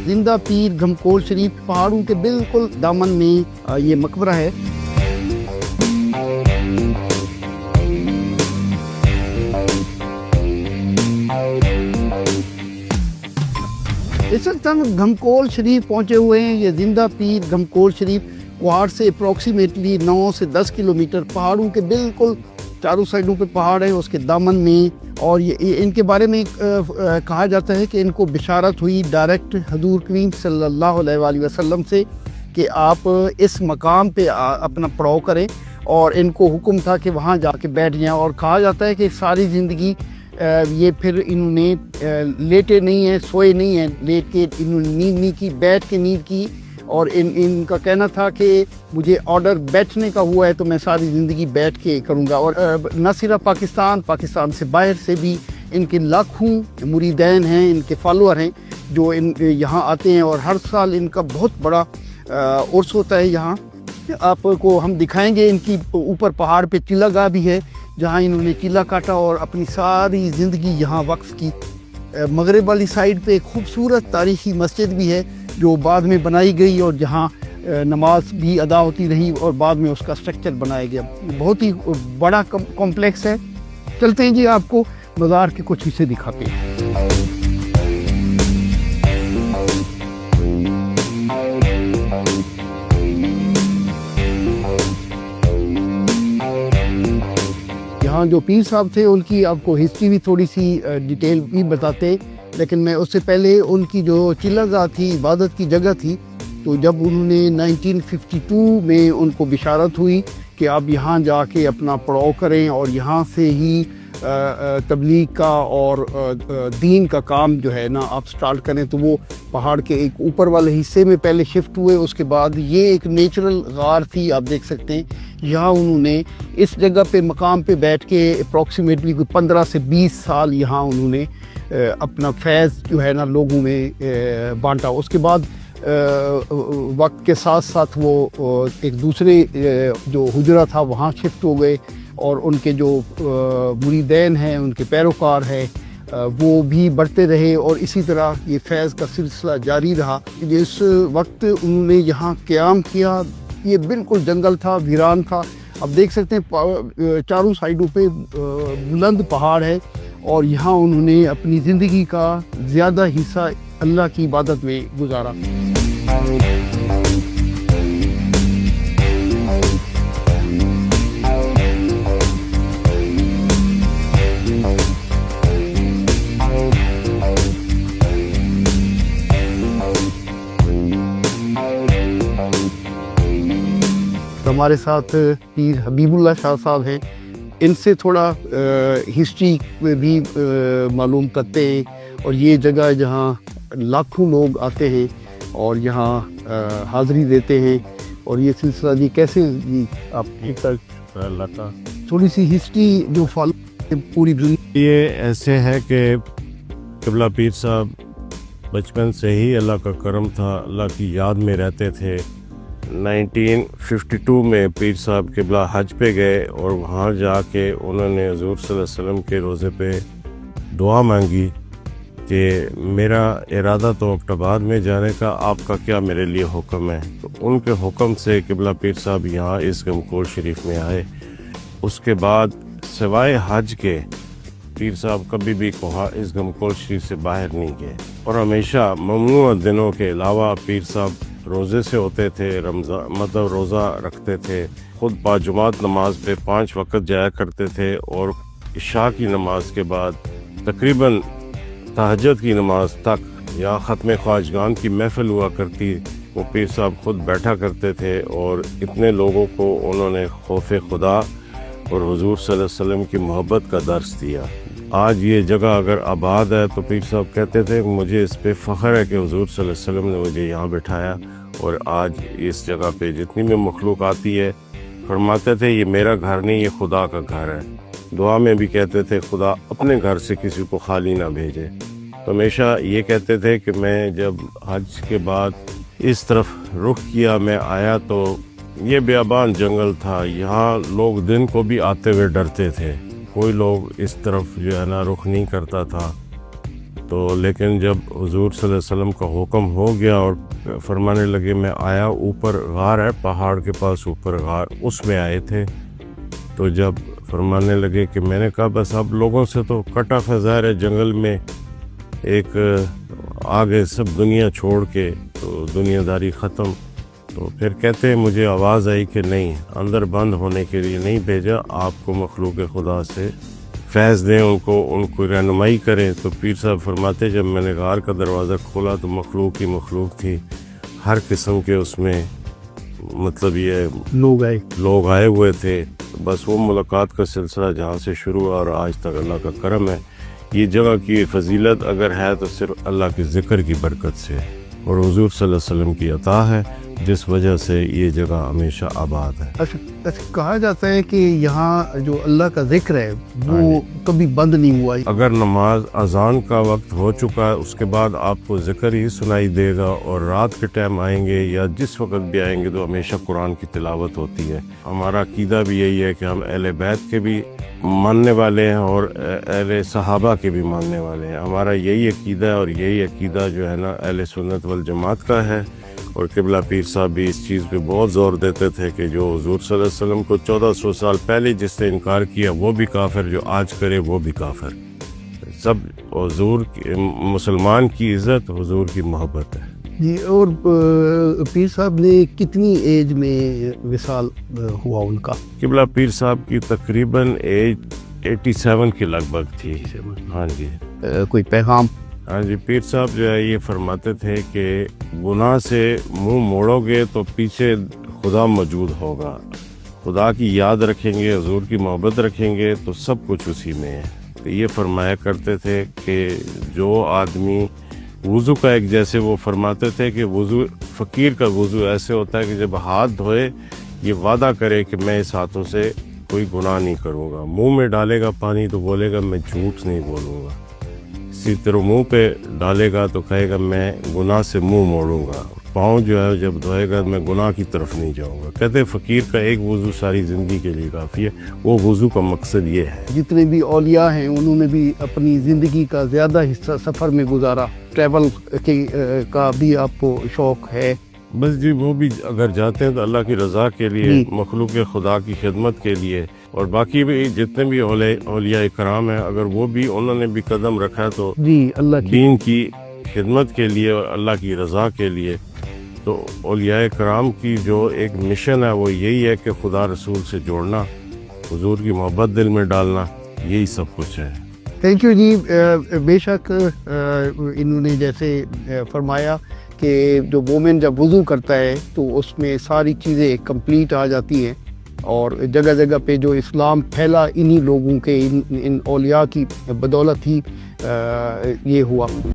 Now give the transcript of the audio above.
زندہ پیر گھمکول شریف پہاڑوں کے بالکل دامن میں یہ مقبرہ ہے۔ اس وقت ہم گھمکول شریف پہنچے ہوئے ہیں۔ یہ زندہ پیر گھمکول شریف کوہاڑ سے اپروکسیمیٹلی 9 سے 10 کلومیٹر، پہاڑوں کے بالکل چاروں سائڈوں پہ پہاڑ ہے اس کے دامن میں۔ اور یہ ان کے بارے میں کہا جاتا ہے کہ ان کو بشارت ہوئی ڈائریکٹ حضور کریم صلی اللہ علیہ وآلہ وسلم سے کہ آپ اس مقام پہ اپنا پڑاؤ کریں، اور ان کو حکم تھا کہ وہاں جا کے بیٹھ جائیں۔ اور کہا جاتا ہے کہ ساری زندگی یہ پھر انہوں نے لیٹے نہیں ہیں، سوئے نہیں ہیں، لیٹ کے انہوں نے نیند نہیں کی، بیٹھ کے نیند کی۔ اور ان کا کہنا تھا کہ مجھے آرڈر بیٹھنے کا ہوا ہے تو میں ساری زندگی بیٹھ کے کروں گا۔ اور نہ صرف پاکستان سے باہر سے بھی ان کے لاکھوں مریدین ہیں، ان کے فالوور ہیں جو یہاں آتے ہیں، اور ہر سال ان کا بہت بڑا عرس ہوتا ہے یہاں۔ آپ کو ہم دکھائیں گے، ان کی اوپر پہاڑ پہ چلہ گاہ بھی ہے جہاں انہوں نے چلہ کاٹا اور اپنی ساری زندگی یہاں وقف کی۔ مغرب والی سائڈ پہ ایک خوبصورت تاریخی مسجد بھی ہے جو بعد میں بنائی گئی، اور جہاں نماز بھی ادا ہوتی رہی، اور بعد میں اس کا سٹرکچر بنایا گیا۔ بہت ہی بڑا کمپلیکس ہے۔ چلتے ہیں جی، آپ کو مزار کے کچھ حصے دکھاتے ہیں۔ یہاں جو پیر صاحب تھے ان کی آپ کو ہسٹری بھی تھوڑی سی ڈیٹیل بھی بتاتے، لیکن میں اس سے پہلے ان کی جو چلہ گاہ تھی، عبادت کی جگہ تھی، تو جب انہوں نے 1952 میں ان کو بشارت ہوئی کہ آپ یہاں جا کے اپنا پڑاؤ کریں اور یہاں سے ہی تبلیغ کا اور دین کا کام جو ہے نا آپ سٹارٹ کریں، تو وہ پہاڑ کے ایک اوپر والے حصے میں پہلے شفٹ ہوئے۔ اس کے بعد یہ ایک نیچرل غار تھی، آپ دیکھ سکتے ہیں یہاں انہوں نے اس جگہ پہ مقام پہ بیٹھ کے اپروکسیمیٹلی کوئی 15 سے 20 سال یہاں انہوں نے اپنا فیض جو ہے نا لوگوں میں بانٹا۔ اس کے بعد وقت کے ساتھ ساتھ وہ ایک دوسرے جو حجرہ تھا وہاں شفٹ ہو گئے، اور ان کے جو مریدین ہیں، ان کے پیروکار ہیں، وہ بھی بڑھتے رہے، اور اسی طرح یہ فیض کا سلسلہ جاری رہا۔ جس وقت انہوں نے یہاں قیام کیا، یہ بالکل جنگل تھا، ویران تھا۔ اب دیکھ سکتے ہیں چاروں سائڈوں پہ بلند پہاڑ ہے، اور یہاں انہوں نے اپنی زندگی کا زیادہ حصہ اللہ کی عبادت میں گزارا۔ ہمارے ساتھ پیر حبیب اللہ شاہ صاحب ہیں، ان سے تھوڑا ہسٹری بھی معلوم کرتے ہیں، اور یہ جگہ جہاں لاکھوں لوگ آتے ہیں اور یہااں حاضری دیتے ہیں، اور یہ سلسلہ جی کیسے جی آپ تک اللہ کا تھوڑی سی ہسٹری جو فالو پوری دنیا۔ یہ ایسے ہے کہ قبلہ پیر صاحب بچپن سے ہی اللہ کا کرم تھا، اللہ کی یاد میں رہتے تھے۔ 1952 میں پیر صاحب قبلہ حج پہ گئے، اور وہاں جا کے انہوں نے حضور صلی اللہ علیہ وسلم کے روزے پہ دعا مانگی کہ میرا ارادہ تو ایبٹ میں جانے کا، آپ کا کیا میرے لیے حکم ہے؟ تو ان کے حکم سے قبلہ پیر صاحب یہاں اس گھمکول شریف میں آئے۔ اس کے بعد سوائے حج کے پیر صاحب کبھی بھی اس گھمکول شریف سے باہر نہیں گئے، اور ہمیشہ ممنوع دنوں کے علاوہ پیر صاحب روزے سے ہوتے تھے، رمضان روزہ رکھتے تھے، خود باجماعت نماز پہ 5 وقت جایا کرتے تھے، اور عشاء کی نماز کے بعد تقریباً تہجد کی نماز تک یا ختم خواجگان کی محفل ہوا کرتی، وہ پیر صاحب خود بیٹھا کرتے تھے، اور اتنے لوگوں کو انہوں نے خوف خدا اور حضور صلی اللہ علیہ وسلم کی محبت کا درس دیا۔ آج یہ جگہ اگر آباد ہے تو پیر صاحب کہتے تھے کہ مجھے اس پہ فخر ہے کہ حضور صلی اللہ علیہ وسلم نے مجھے یہاں بٹھایا، اور آج اس جگہ پہ جتنی بھی مخلوق آتی ہے، فرماتے تھے یہ میرا گھر نہیں، یہ خدا کا گھر ہے۔ دعا میں بھی کہتے تھے خدا اپنے گھر سے کسی کو خالی نہ بھیجے۔ تو ہمیشہ یہ کہتے تھے کہ میں جب حج کے بعد اس طرف رخ کیا، میں آیا تو یہ بیابان جنگل تھا، یہاں لوگ دن کو بھی آتے ہوئے ڈرتے تھے، کوئی لوگ اس طرف جو ہے نا رخ نہیں کرتا تھا۔ تو لیکن جب حضور صلی اللہ علیہ وسلم کا حکم ہو گیا اور فرمانے لگے میں آیا، اوپر غار ہے پہاڑ کے پاس، اوپر غار، اس میں آئے تھے، تو جب فرمانے لگے کہ میں نے کہا بس اب لوگوں سے تو کٹا فضار ہے جنگل میں، ایک آگے سب دنیا چھوڑ کے تو دنیا داری ختم. تو پھر کہتے ہیں مجھے آواز آئی کہ نہیں، اندر بند ہونے کے لیے نہیں بھیجا، آپ کو مخلوق خدا سے فیض دیں، ان کو رہنمائی کریں. تو پیر صاحب فرماتے جب میں نے غار کا دروازہ کھولا تو مخلوق ہی مخلوق تھی، ہر قسم کے اس میں مطلب یہ لوگ آئے ہوئے تھے. بس وہ ملاقات کا سلسلہ جہاں سے شروع ہوا اور آج تک اللہ کا کرم ہے. یہ جگہ کی فضیلت اگر ہے تو صرف اللہ کے ذکر کی برکت سے اور حضور صلی اللہ علیہ وسلم کی عطا ہے، جس وجہ سے یہ جگہ ہمیشہ آباد ہے. اچھا کہا جاتا ہے کہ یہاں جو اللہ کا ذکر ہے وہ کبھی بند نہیں ہوا. اگر نماز اذان کا وقت ہو چکا ہے اس کے بعد آپ کو ذکر ہی سنائی دے گا، اور رات کے ٹائم آئیں گے یا جس وقت بھی آئیں گے تو ہمیشہ قرآن کی تلاوت ہوتی ہے. ہمارا عقیدہ بھی یہی ہے کہ ہم اہل بیت کے بھی ماننے والے ہیں اور اہل صحابہ کے بھی ماننے والے ہیں. ہمارا یہی عقیدہ ہے، اور یہی عقیدہ جو ہے نا اہل سنت والجماعت کا ہے. اور قبلہ پیر صاحب بھی اس چیز پہ بہت زور دیتے تھے کہ جو حضور صلی اللہ علیہ وسلم کو 1400 سال پہلے جس نے انکار کیا وہ بھی کافر، جو آج کرے وہ بھی کافر. سب حضور مسلمان کی عزت، حضور کی محبت ہے. جی. اور پیر صاحب نے کتنی ایج میں وصال ہوا ان کا؟ قبلہ پیر صاحب کی تقریباً ایج 87 کے لگ بھگ تھی. ہاں جی. کوئی پیغام؟ ہاں جی. پیر صاحب جو ہے یہ فرماتے تھے کہ گناہ سے منہ موڑو گے تو پیچھے خدا موجود ہوگا. خدا کی یاد رکھیں گے، حضور کی محبت رکھیں گے تو سب کچھ اسی میں ہے. تو یہ فرمایا کرتے تھے کہ جو آدمی وضو کا ایک، جیسے وہ فرماتے تھے کہ وضو، فقیر کا وضو ایسے ہوتا ہے کہ جب ہاتھ دھوئے یہ وعدہ کرے کہ میں اس ہاتھوں سے کوئی گناہ نہیں کروں گا. منہ میں ڈالے گا پانی تو بولے گا میں جھوٹ نہیں بولوں گا. اسی طرح منہ پہ ڈالے گا تو کہے گا میں گناہ سے منہ موڑوں گا. پاؤں جو ہے جب دھوئے گا میں گناہ کی طرف نہیں جاؤں گا. کہتے فقیر کا ایک وضو ساری زندگی کے لیے کافی ہے. وہ وضو کا مقصد یہ ہے. جتنے بھی اولیاء ہیں انہوں نے بھی اپنی زندگی کا زیادہ حصہ سفر میں گزارا. ٹریول کا بھی آپ کو شوق ہے؟ بس جی، وہ بھی اگر جاتے ہیں تو اللہ کی رضا کے لیے، مخلوق خدا کی خدمت کے لیے. اور باقی بھی جتنے بھی اولیاء کرام ہیں اگر وہ بھی انہوں نے بھی قدم رکھا تو اللہ دین کی خدمت کے لیے اور اللہ کی رضا کے لیے. تو اولیاء کرام کی جو ایک مشن ہے وہ یہی ہے کہ خدا رسول سے جوڑنا، حضور کی محبت دل میں ڈالنا، یہی سب کچھ ہے. تھینک یو جی. بے شک انہوں نے جیسے فرمایا کہ جو مومن جب وضو کرتا ہے تو اس میں ساری چیزیں کمپلیٹ آ جاتی ہیں، اور جگہ جگہ پہ جو اسلام پھیلا انہی لوگوں کے، ان اولیاء کی بدولت ہی یہ ہوا.